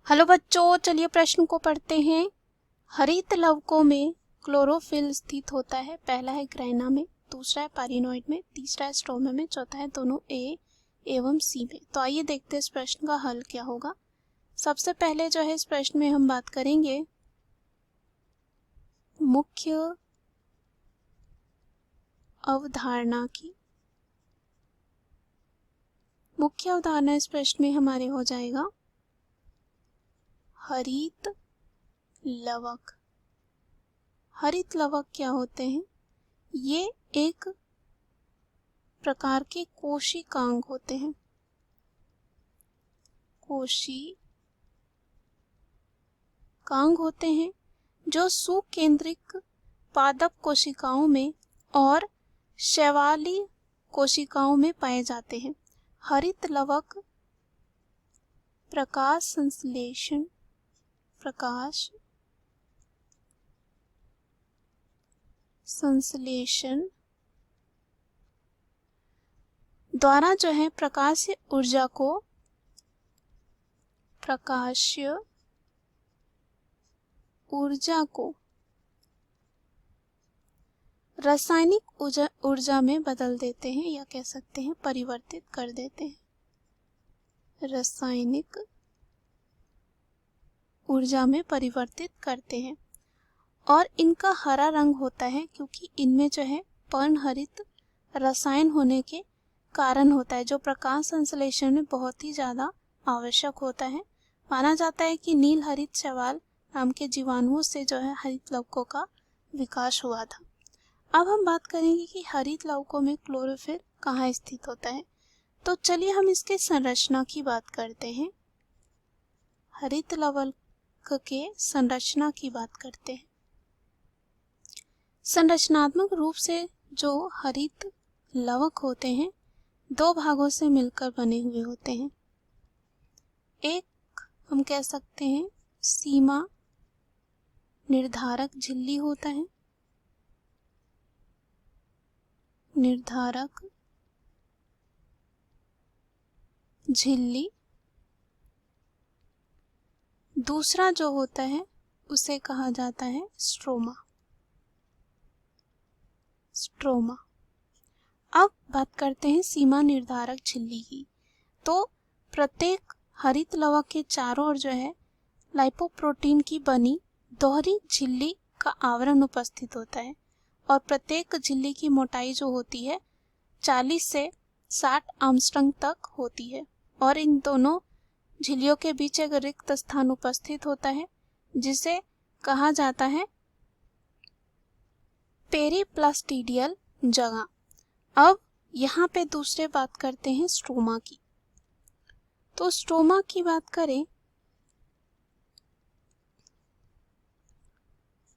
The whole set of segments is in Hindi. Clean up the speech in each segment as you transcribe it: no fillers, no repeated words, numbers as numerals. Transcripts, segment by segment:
हेलो बच्चों, चलिए प्रश्न को पढ़ते हैं। हरित लवकों में क्लोरोफिल स्थित होता है। पहला है ग्रैना में, दूसरा है पारिनोइड में, तीसरा है स्ट्रोमा में, चौथा है दोनों ए एवं सी में। तो आइए देखते हैं इस प्रश्न का हल क्या होगा। सबसे पहले जो है इस प्रश्न में हम बात करेंगे मुख्य अवधारणा की। मुख्य अवधारणा इस प्रश्न में हमारे हो जाएगा हरित लवक। हरित लवक क्या होते हैं? ये एक प्रकार के कोशिकांग होते हैं। कोशिकांग होते हैं जो सुकेंद्रिक पादप कोशिकाओं में और शैवाली कोशिकाओं में पाए जाते हैं। हरित लवक प्रकाश संश्लेषण द्वारा जो है प्रकाशीय ऊर्जा को रासायनिक ऊर्जा में बदल देते हैं, या कह सकते हैं परिवर्तित कर देते हैं। रासायनिक ऊर्जा में परिवर्तित करते हैं और इनका हरा रंग होता है क्योंकि इनमें जो है पर्णहरित रसायन होने के कारण होता है, जो प्रकाश संश्लेषण में बहुत ही ज्यादा आवश्यक होता है। माना जाता है कि नील हरित शैवाल नाम के जीवाणुओं से जो है हरित लवकों का विकास हुआ था। अब हम बात करेंगे कि हरित लवकों में क्लोरोफिल कहाँ स्थित होता है। तो चलिए हम इसके संरचना की बात करते हैं। हरित लवक के संरचना की बात करते हैं। संरचनात्मक रूप से जो हरित लवक होते हैं दो भागों से मिलकर बने हुए होते हैं। एक हम कह सकते हैं सीमा निर्धारक झिल्ली होता है। निर्धारक झिल्ली। दूसरा जो होता है उसे कहा जाता है स्ट्रोमा। अब बात करते हैं सीमा निर्धारक झिल्ली की। तो प्रत्येक हरित लवक के चारों ओर जो है लाइपोप्रोटीन की बनी दोहरी झिल्ली का आवरण उपस्थित होता है और प्रत्येक झिल्ली की मोटाई जो होती है 40 से 60 आर्मस्ट्रांग तक होती है और इन दोनों झिल्लियों के बीच एक रिक्त स्थान उपस्थित होता है जिसे कहा जाता है पेरिप्लास्टिडियल जगह। अब यहाँ पे दूसरे बात करते हैं स्ट्रोमा की। तो स्ट्रोमा की बात करें,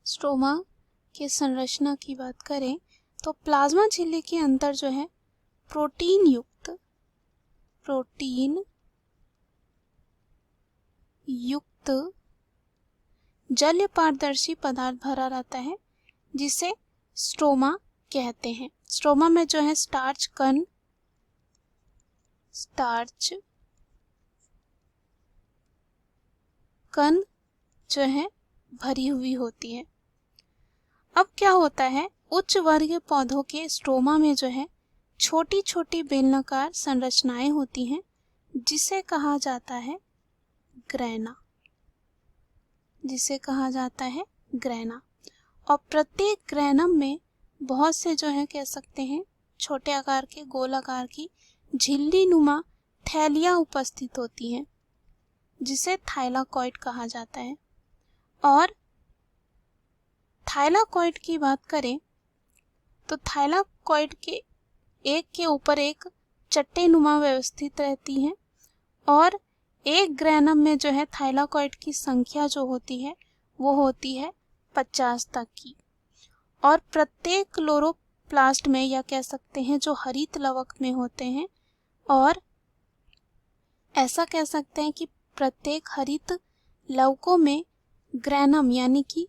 स्ट्रोमा के संरचना की बात करें तो प्लाज्मा झिल्ली के अंदर जो है प्रोटीन युक्त जलीय पारदर्शी पदार्थ भरा रहता है जिसे स्ट्रोमा कहते हैं। स्ट्रोमा में जो है स्टार्च कण जो है भरी हुई होती है। अब क्या होता है, उच्च वर्गीय पौधों के स्ट्रोमा में जो है छोटी छोटी बेलनाकार संरचनाएं होती हैं जिसे कहा जाता है ग्रैना। और प्रत्येक ग्रैनम में बहुत से जो है कह सकते हैं छोटे आकार के गोल आकार की झिल्ली नुमा थैलियां उपस्थित होती हैं जिसे थाइलाकॉइड कहा जाता है। और थाइलाकॉइड की बात करें तो थाइलाकॉइड के एक के ऊपर एक चट्टे नुमा व्यवस्थित रहती हैं और एक ग्रैनम में जो है थाइलाकॉइड की संख्या जो होती है वो होती है 50 तक की। और प्रत्येक क्लोरोप्लास्ट में, या कह सकते हैं जो हरित लवक में होते हैं, और ऐसा कह सकते हैं कि प्रत्येक हरित लवकों में ग्रैनम यानी कि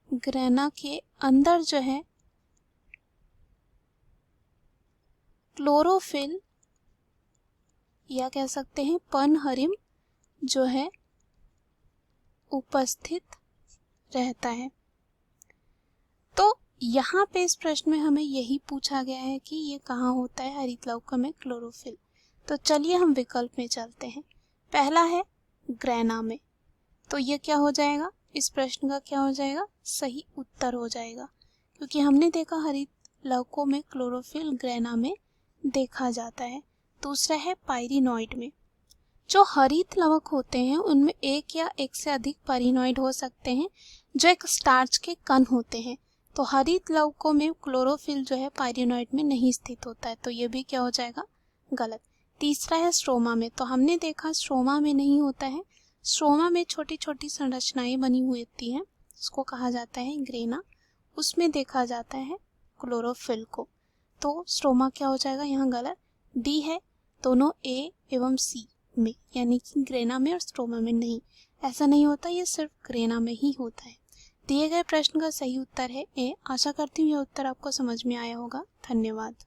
ग्रैना के अंदर जो है क्लोरोफिल या कह सकते हैं पर्णहरिम जो है उपस्थित रहता है। तो यहाँ पे इस प्रश्न में हमें यही पूछा गया है कि ये कहाँ होता है हरितलवक में क्लोरोफिल। तो चलिए हम विकल्प में चलते हैं। पहला है ग्रैना में, तो ये क्या हो जाएगा, इस प्रश्न का क्या हो जाएगा, सही उत्तर हो जाएगा, क्योंकि हमने देखा हरितलवकों में क्लोरोफिल ग्रैना में देखा जाता है। दूसरा है पाइरिनॉइड में। जो हरितलवक होते हैं उनमें एक या एक से अधिक पाइरिनॉइड हो सकते हैं जो एक स्टार्च के कण होते हैं। तो हरितलवकों में क्लोरोफिल जो है पाइरिनॉइड में नहीं स्थित होता है, तो ये भी क्या हो जाएगा, गलत। तीसरा है स्ट्रोमा में, तो हमने देखा स्ट्रोमा में नहीं होता है। स्ट्रोमा में छोटी छोटी संरचनाएं बनी हुई होती हैं, उसको कहा जाता है ग्रेना, उसमें देखा जाता है क्लोरोफिल को। तो स्ट्रोमा क्या हो जाएगा यहाँ, गलत। डी है दोनों ए एवं सी में, यानी कि ग्रेना में और स्ट्रोमा में नहीं, ऐसा नहीं होता, ये सिर्फ ग्रेना में ही होता है। दिए गए प्रश्न का सही उत्तर है ए। आशा करती हूँ यह उत्तर आपको समझ में आया होगा। धन्यवाद।